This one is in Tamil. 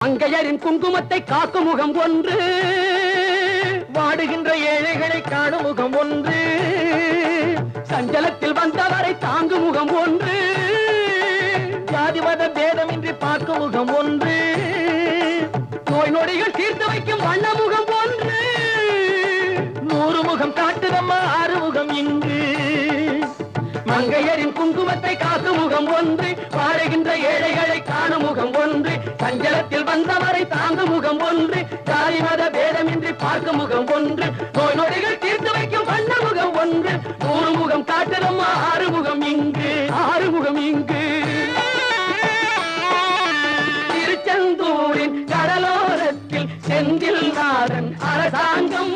மங்கையரின் குங்குமத்தை காக்கும் முகம் ஒன்று, வாடுகின்ற ஏழைகளை காணும் முகம் ஒன்று, சஞ்சலத்தில் வந்தவரை தாங்கும் முகம் ஒன்று, ஜாதி மத பேதமின்றி பார்க்கும் முகம் ஒன்று, நோய் நொடிகள் தீர்த்து வைக்கும் வண்ண முகம் ஒன்று, 100 முகம் காட்டுதம்மா 6 முகம் இங்கு. மங்கையரின் குங்குமத்தை காக்கும் முகம் ஒன்று, வாடுகின்ற ஏழைகளை காணும் முகம் ஒன்று, சஞ்சலத்தில் வந்தவரை தாங்கும் முகம் ஒன்று, ஜாதி மத பேதமின்றி பார்க்கும் முகம் ஒன்று, நோய் நொடிகள் தீர்த்து வைக்கும் வண்ண முகம் ஒன்று, 100 முகம் காட்டுதம்மா 6 முகம் இங்கு, 6 முகம் இங்கு. திருச்செந்தூரின் கடலோரத்தில் செந்தில் நாதன் அரசாங்கம்